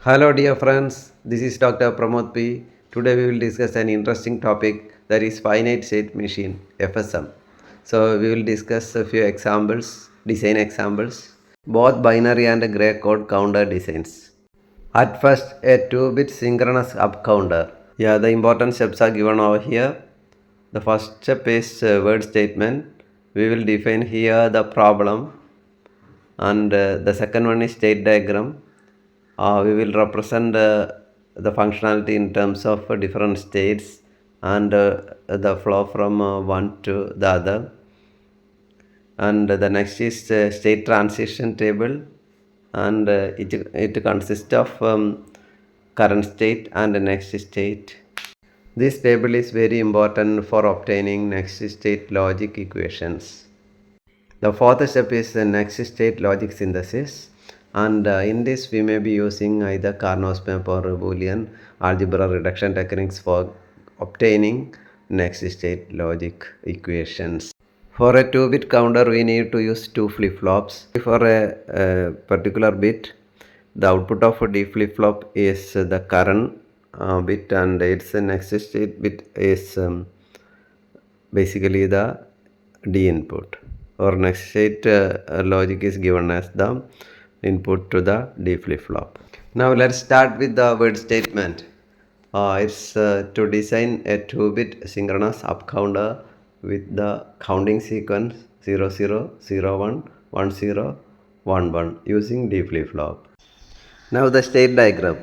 Hello, dear friends. This is Dr. Pramod P. Today we will discuss an interesting topic that is finite state machine (FSM). So we will discuss a few examples, design examples, both binary and gray code counter designs. At first, a 2-bit synchronous up counter. Yeah, the important steps are given over here. The first step is word statement. We will define here the problem, and the second one is state diagram. We will represent the functionality in terms of different states and the flow from one to the other. And the next is state transition table, and it consists of current state and the next state. This table is very important for obtaining next state logic equations. The fourth step is the next state logic synthesis, and in this we may be using either Carnot's map or Boolean algebra reduction techniques for obtaining next state logic equations. For a 2-bit counter, we need to use 2 flip-flops. For a particular bit, the output of a D flip-flop is the current bit, and its next state bit is basically the D input, or next state logic is given as the input to the D flip-flop. Now let's start with the word statement. It's to design a 2-bit synchronous up counter with the counting sequence 00, 01, 10, 11 using D flip-flop. Now the state diagram.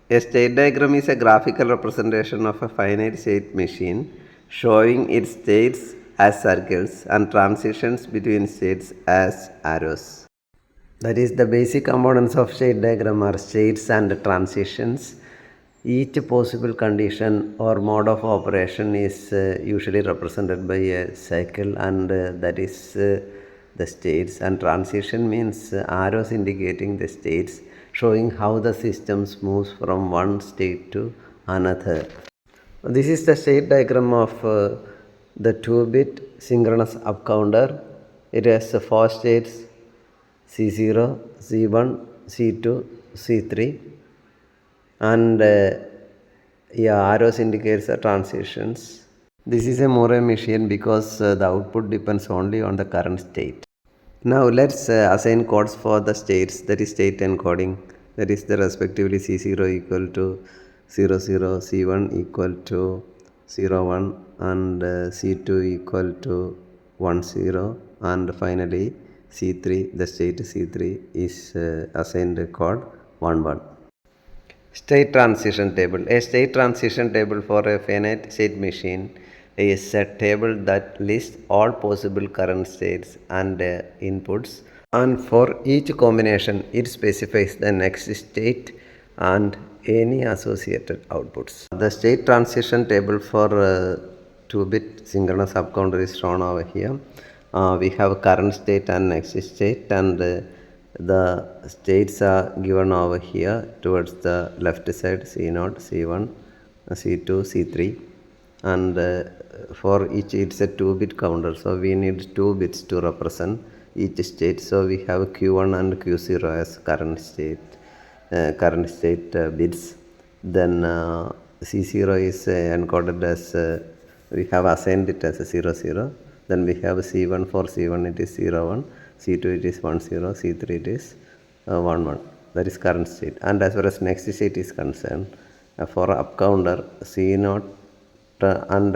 A state diagram is a graphical representation of a finite state machine showing its states as circles and transitions between states as arrows. That is, the basic components of state diagram are states and transitions. Each possible condition or mode of operation is usually represented by a cycle, and that is the states, and transition means arrows indicating the states, showing how the system moves from one state to another. This is the state diagram of the 2-bit synchronous up counter. It has 4 states: C0, C1, C2, C3, and arrows indicates the transitions. This is a Moore machine because the output depends only on the current state. Now let's assign codes for the states, that is state encoding, that is the respectively C0 equal to 00, C1 equal to 01, and C2 equal to 10, and finally C3, the state C3 is assigned code 11. State transition table. A state transition table for a finite state machine is a table that lists all possible current states and inputs, and for each combination it specifies the next state and any associated outputs. The state transition table for 2-bit synchronous up counter is shown over here. We have current state and next state, and the states are given over here towards the left side: C0, C1, C2, C3, and for each it's a 2-bit counter, so we need 2 bits to represent each state. So we have Q1 and Q0 as current state bits. Then C0 is encoded as we have assigned it as a 00. Then we have C1. For C1 it is 01, C2 it is 10, C3 it is 11. That is current state. And as far as next state is concerned, for up counter C0 and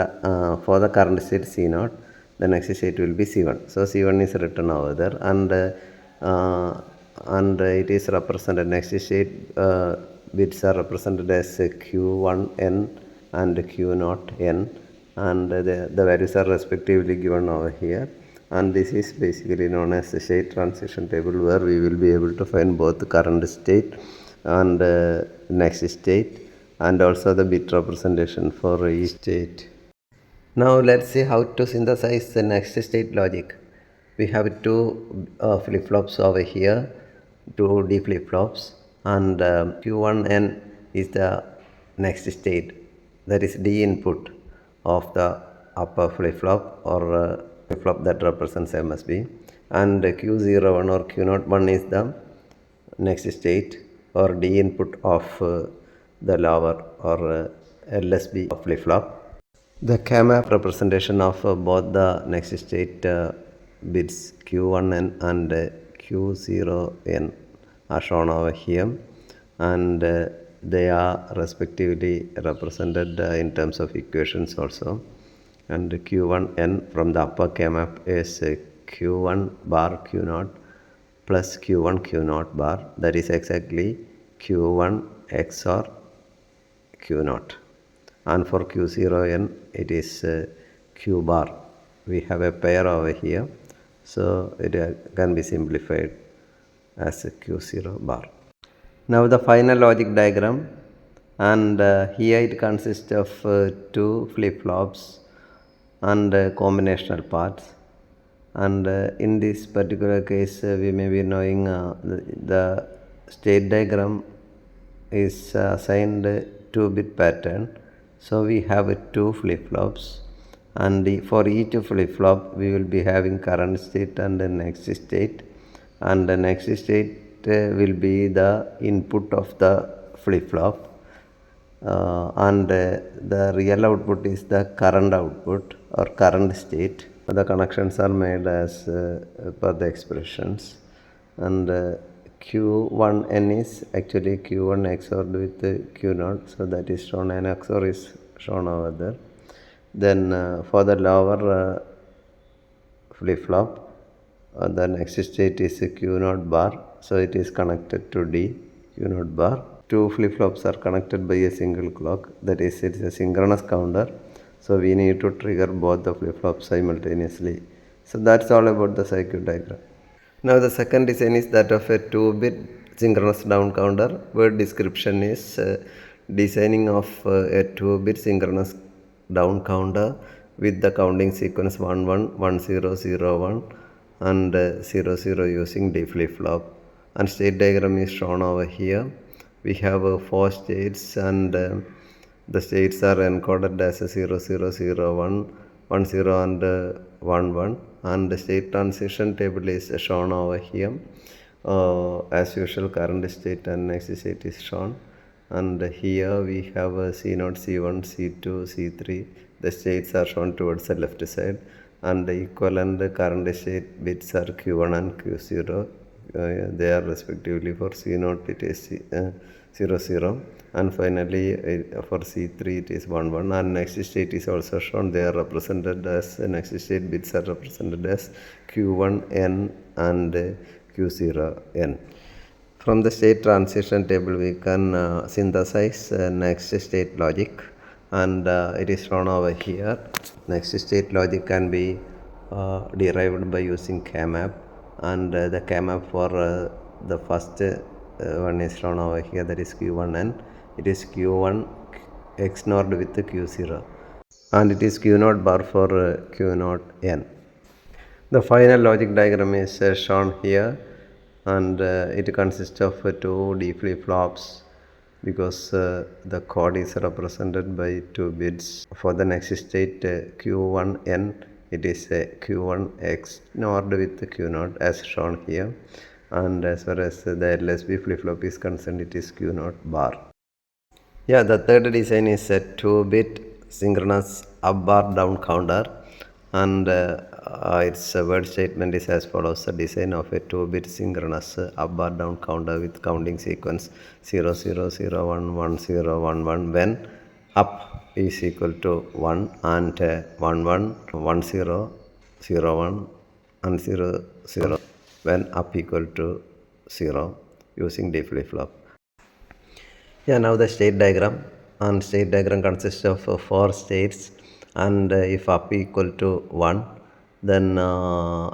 for the current state C0, the next state will be C1. So C1 is written over there, and it is represented, next state bits are represented as Q1N and Q0N, and the values are respectively given over here. And this is basically known as the state transition table, where we will be able to find both the current state and next state, and also the bit representation for each state. Now let's see how to synthesize the next state logic. We have 2 flip-flops over here, 2 D flip-flops, and Q1N is the next state, that is D input of the upper flip-flop, or flip-flop that represents MSB, and Q01 or Q01 is the next state, or D input of the lower or LSB flip-flop. The K-map representation of both the next state bits Q1n and Q0n are shown over here, and they are respectively represented in terms of equations also. And Q1n from the upper K-map is Q1 bar Q0 plus Q1 Q0 bar, that is exactly Q1 XOR Q0. And for Q0n it is Q bar. We have a pair over here, so it can be simplified as a Q0 bar. Now the final logic diagram, and here it consists of two flip-flops and combinational parts, and in this particular case we may be knowing the state diagram is assigned 2-bit pattern. So we have two flip-flops, and for each flip-flop we will be having current state and the next state, and the next state will be the input of the flip-flop, and the real output is the current output or current state. The connections are made as per the expressions, and Q1n is actually Q1 XORed with Q0, so that is shown, and XOR is shown over there. Then for the lower flip-flop, the next state is Q0 bar, so it is connected to D Q0 bar. Two flip-flops are connected by a single clock, that is, it is a synchronous counter, so we need to trigger both the flip-flops simultaneously. So that's all about the circuit diagram. Now the second design is that of a 2-bit synchronous down counter, where description is designing of a 2-bit synchronous down counter with the counting sequence 1 1 1 0 0 1 and 0 0 using D flip-flop, and state diagram is shown over here. We have 4 states, and the states are encoded as 0 0 0 1 1 0 and 1 1, and the state transition table is shown over here. As usual, current state and next state is shown, and here we have C0, C1, C2, C3. The states are shown towards the left side, and the equivalent current state bits are Q1 and Q0. They are respectively for C0 it is 0 0, and finally for C3 it is 1 1, and next state is also shown. They are represented as next state bits are represented as Q1n and Q0n. From the state transition table we can synthesize next state logic, and it is shown over here. Next state logic can be derived by using K-map, and the K-map for the first one is shown over here, that is Q1n. It is Q1 XNORed with Q0, and it is Q0 bar for Q0n. The final logic diagram is shown here, and it consists of two D flip-flops, because the code is represented by 2 bits. For the next state Q1n, it is Q1 XNORed with Q0 as shown here, and as far as the LSB flip-flop is concerned, it is Q0 bar. Yeah, the third design is a 2-bit synchronous up bar down counter, and its word statement is as follows: the design of a 2-bit synchronous up bar down counter with counting sequence 0 0 0 1 1 0 1 1 when up is equal to 1, and 1 1 1 0 0 1 and 0 0 when up equal to 0 using D flip-flop. Yeah, now the state diagram, and state diagram consists of 4 states, and if up equal to 1, then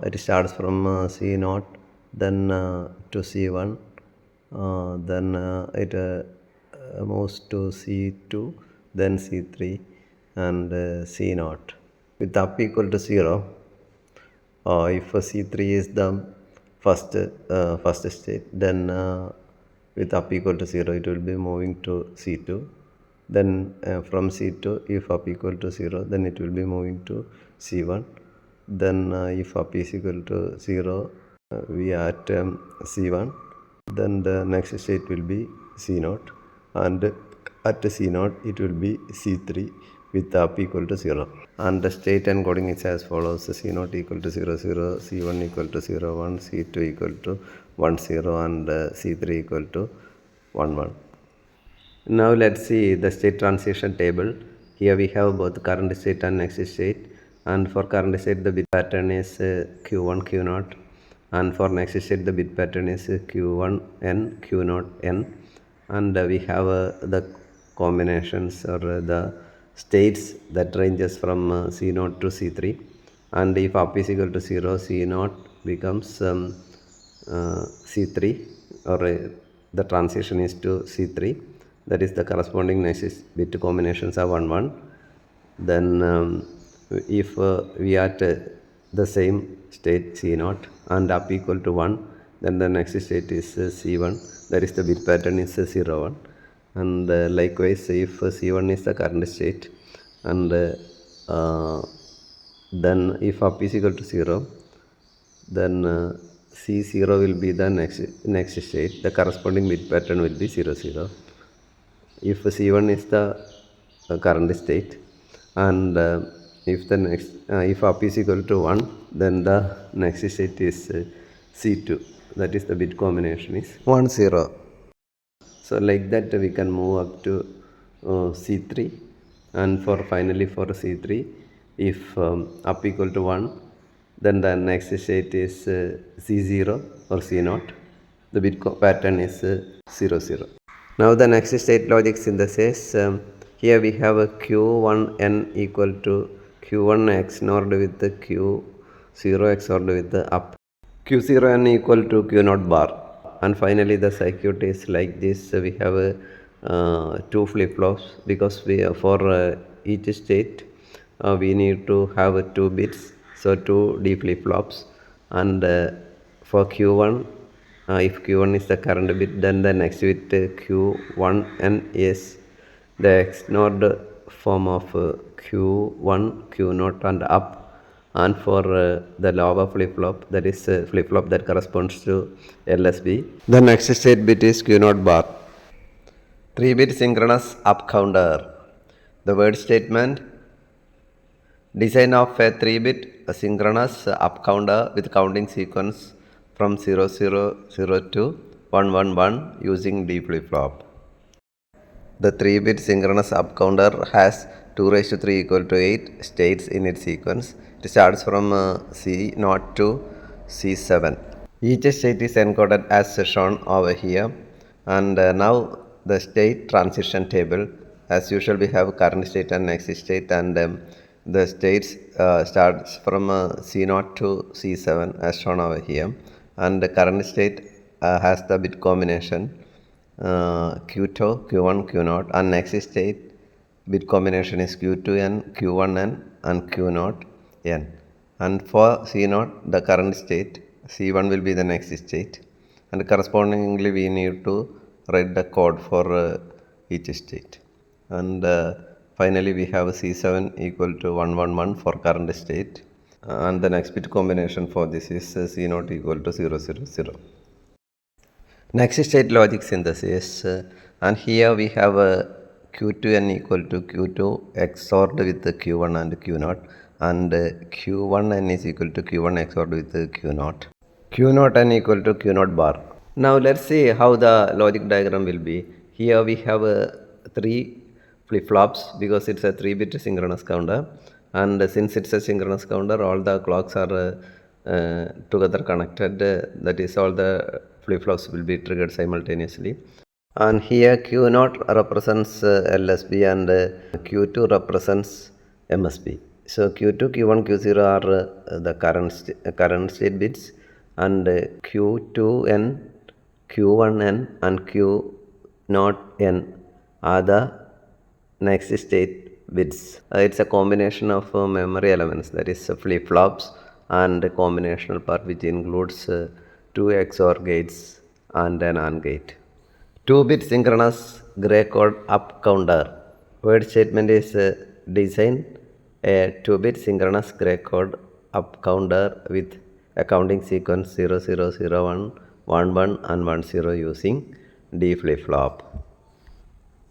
it starts from C0, then to C1, then it moves to C2, then C3 and C0. With up equal to 0, if C3 is the first state, then with up equal to 0 it will be moving to C2. Then from C2, if up equal to 0, then it will be moving to C1. Then if up is equal to 0, we are at C1. then the next state will be C0, and at C0 it will be C3 with up equal to 0. And the state encoding is as follows: C0 equal to 0, 0, C1 equal to 0, 1, C2 equal to 1, 0, and C3 equal to 1, 1. Now let's see the state transition table. Here we have both current state and next state, and for current state the bit pattern is Q1 Q0, and for next state the bit pattern is Q1 N Q0 N, and we have the combinations or the states that ranges from C0 to C3, and if up is equal to 0, C0 becomes C3, or the transition is to C3, that is the corresponding next bit combinations are 1 1. Then if we are at the same state C0 and up equal to 1, then the next state is C1, that is the bit pattern is 0 1. And likewise, if C1 is the current state, and then if up is equal to 0, then C0 will be the next state. The corresponding bit pattern will be 0 0. If C1 is the current state, and if up is equal to 1, then the next state is C2, that is the bit combination is 1 0. So like that we can move up to C3, and finally for C3, if up equal to 1, then the next state is C0 or C0, the bit pattern is 0 0. Now the next state logic synthesis, here we have a Q1N equal to Q1 XORed with the Q0 XORed with the up, Q0N equal to Q0 bar. And finally the circuit is like this. We have two flip-flops, because for each state we need to have 2 bits, so 2 D flip-flops. And for Q1, if Q1 is the current bit, then the next bit Q1N is the XORed form of Q1, Q0 and up. And for the lower flip-flop, that is flip-flop that corresponds to LSB, the next state bit is Q0 bar. 3-bit synchronous up counter. The word statement: design of a 3-bit synchronous up counter with counting sequence from 0 0 0 to 1 1 1 using D flip-flop. The 3-bit synchronous up counter has 2 raised to 3 equal to 8 states in its sequence. It starts from C0 to C7. Each state is encoded as shown over here. And now the state transition table. As usual, we have current state and next state, and the states starts from C0 to C7 as shown over here. And the current state has the bit combination Q2, Q1, Q0, and next state bit combination is Q2N, Q1N, and Q0N. And for C0, the current state, C1 will be the next state, and correspondingly we need to write the code for each state. And finally we have C7 equal to 111 for current state, and the next bit combination for this is C0 equal to 000. Next state logic synthesis, and here we have Q2N equal to Q2 XORed with Q1 and Q0, and Q1N is equal to Q1 XORed with Q0. Q0N equal to Q0 bar. Now let's see how the logic diagram will be. Here we have 3 flip-flops, because it's a 3-bit synchronous counter, and since it's a synchronous counter, all the clocks are together connected, that is, all the flip-flops will be triggered simultaneously. And here Q0 represents LSB and Q2 represents MSB. So Q2, Q1, Q0 are the current state bits, and Q2N, Q1N, and Q0N are the next state bits. It's a combination of memory elements, that is flip-flops, and a combinational part which includes 2 XOR gates and an AND gate. 2-bit synchronous gray code up counter. Word statement is design a 2-bit synchronous gray code up counter with a counting sequence 0001 1 1 and 1 0 using D flip-flop.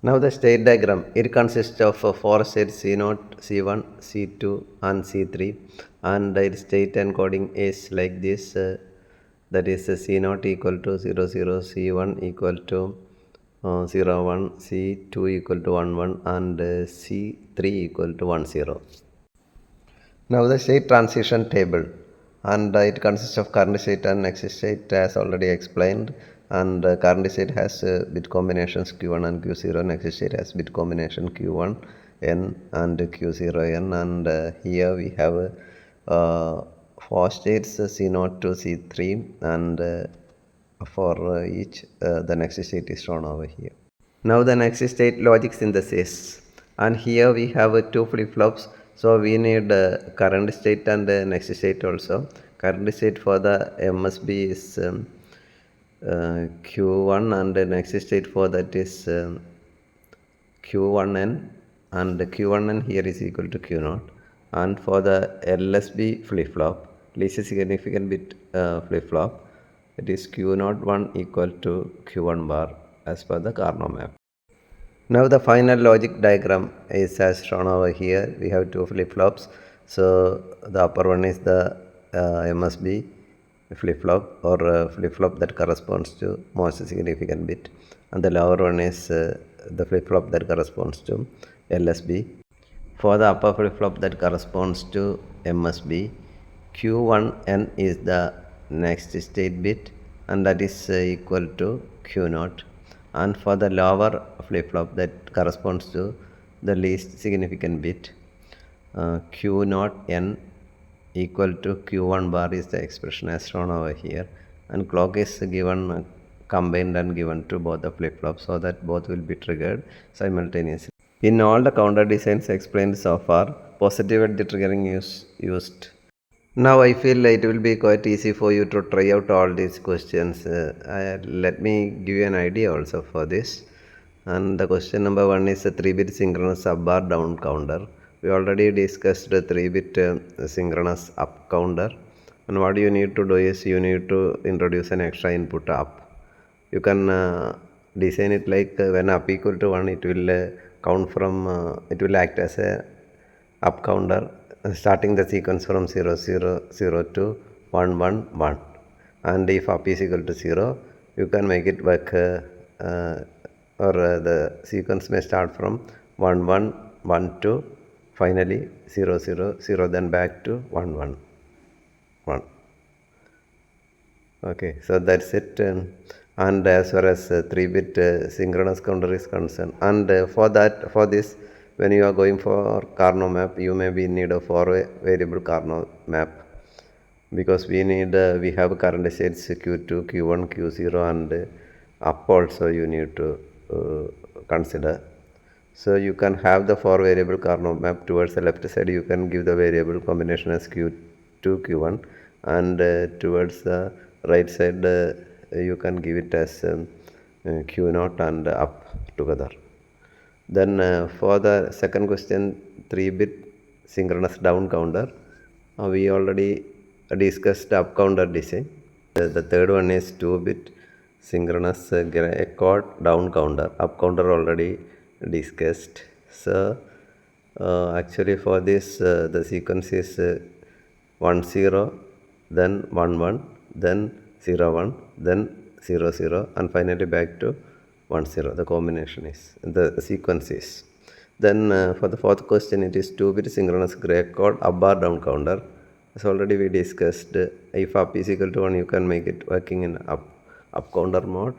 Now the state diagram, it consists of 4 states C0, C1, C2 and C3, and its state encoding is like this, that is C0 equal to 0 0, C1 equal to 0 1, C2 equal to 1 1 and C3 equal to 1 0. Now the state transition table, and it consists of current state and next state as already explained, and current state has bit combinations q1 and q0, next state has bit combination q1 n and q0 n, and here we have 4 states c0 to c3, and for each the next state is shown over here. Now the next state logic synthesis, and here we have two flip-flops, so we need current state and next state also. Current state for the MSB is Q1 and the next state for that is Q1N, and Q1N here is equal to Q0, and for the LSB flip-flop, least significant bit flip-flop, it is Q01 equal to Q1 bar as per the Carnot map. Now the final logic diagram is as shown over here. We have two flip-flops. So the upper one is the MSB flip-flop, or flip-flop that corresponds to most significant bit, and the lower one is the flip-flop that corresponds to LSB. For the upper flip-flop that corresponds to MSB, Q1N is the next state bit, and that is equal to Q0. And for the lower flip-flop that corresponds to the least significant bit, Q0N equal to Q1 bar is the expression as shown over here, and clock is given combined and given to both the flip-flops so that both will be triggered simultaneously. In all the counter designs explained so far, positive edge triggering is used. Now I feel it will be quite easy for you to try out all these questions. Let me give you an idea also for this. And the question number 1 is a 3-bit synchronous up or down counter. We already discussed the 3-bit synchronous up counter. And what you need to do is you need to introduce an extra input up. You can design it like when up equal to 1, it will count from, it will act as a up counter, starting the sequence from 0 0 0 to 1 1 1, and if up is equal to 0, you can make it work, the sequence may start from 1 1 1 to finally 0 0 0, then back to 1 1 1. Okay, so that's it. And as far as 3-bit synchronous counter is concerned, and for this, when you are going for Carnot map, you may be in need of 4-variable Carnot map, because we have current states Q2, Q1, Q0, and up also you need to consider. So you can have the 4-variable Carnot map. Towards the left side you can give the variable combination as Q2, Q1, and towards the right side you can give it as Q0 and up together. Then for the second question, 3-bit synchronous down counter, we already discussed up counter design. The third one is 2-bit synchronous gray code down counter. Up counter already discussed. So actually for this the sequence is 1 0, then 1 1, then 0 1, then 0 0, and finally back to 1 0. The combination is, the sequence is. Then for the fourth question, it is 2-bit synchronous gray code up or down counter. As already we discussed, if up is equal to 1, you can make it working in up counter mode,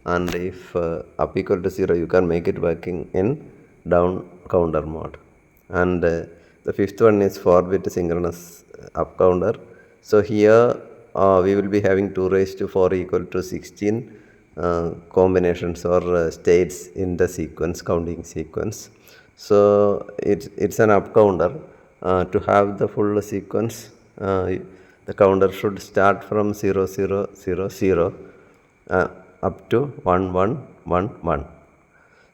and if up equal to 0, you can make it working in down counter mode. And the fifth one is 4-bit synchronous up counter. So here we will be having 2 raised to 4 equal to 16 combinations or states in the sequence, counting sequence. So it's an up counter. To have the full sequence, the counter should start from 0 0 0 0 up to 1 1 1 1.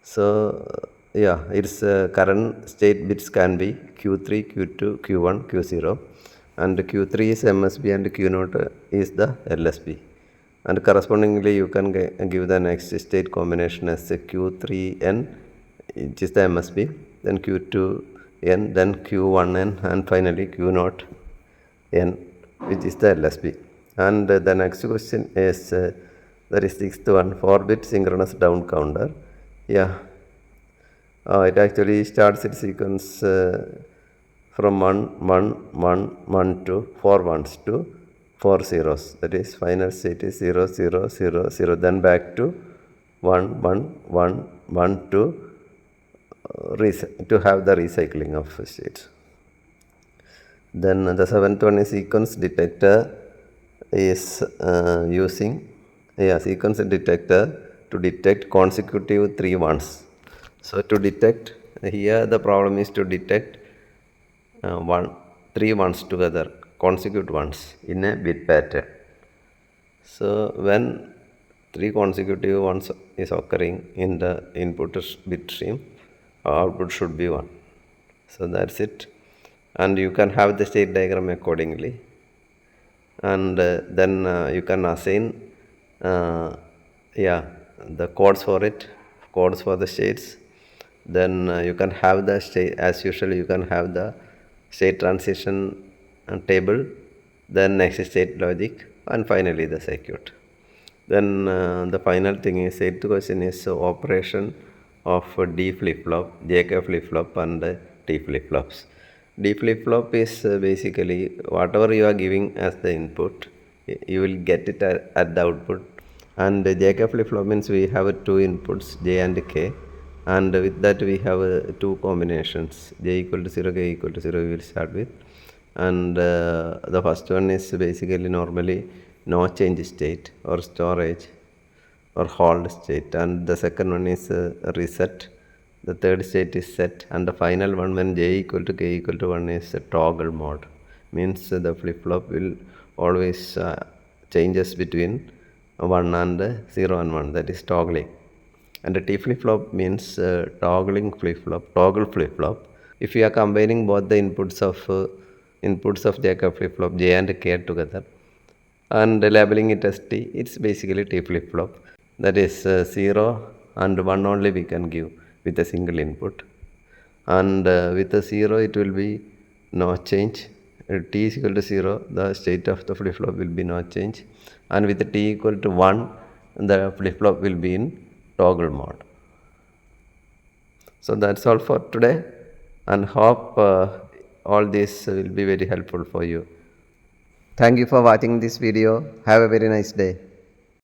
So yeah, its current state bits can be Q3, Q2, Q1, Q0, and Q3 is MSB and Q0 is the LSB. and correspondingly you can give the next state combination as Q3n, which is the MSB, then Q2n, then Q1n, and finally Q0n, which is the LSB. And the next question is that is sixth one, 4-bit synchronous down counter. Yeah, it actually starts its sequence from 1 1 1 1 to 4 ones to 4 zeros. That is final state is 0 0 0 0, then back to 1 1 1 1 to have the recycling of states. Then the seventh one is sequence detector is using sequence detector to detect consecutive 3 ones. So to detect, here the problem is to detect 3 ones together, consecutive ones in a bit pattern. So when 3 consecutive ones is occurring in the input bit stream, output should be 1. So that's it, and you can have the state diagram accordingly, and then you can assign the codes for it, codes for the states. Then you can have the state, as usual you can have the state transition table, then next state logic, and finally the circuit. Then the final thing is, eighth question is operation of D flip-flop, JK flip-flop, and T flip-flops. D flip-flop is basically whatever you are giving as the input, you will get it at the output. And JK flip-flop means we have 2 inputs, J and K, and with that we have 2 combinations, J equal to 0, K equal to 0 we will start with. And the first one is basically normally no change state or storage or hold state, and the second one is reset, the third state is set, and the final one when J equal to K equal to 1 is toggle mode, means the flip-flop will always changes between 1 and 0 and 1, that is toggling. And the T flip-flop means toggling flip-flop, toggle flip-flop. If you are combining both the inputs of JK flip-flop, J and K together, and labeling it as T, it's basically T flip-flop. That is 0 and 1 only we can give with a single input, and with a 0 it will be no change. T is equal to 0, the state of the flip-flop will be no change, and with T equal to 1, the flip-flop will be in toggle mode. So that's all for today, and hope all this will be very helpful for you. Thank you for watching this video. Have a very nice day.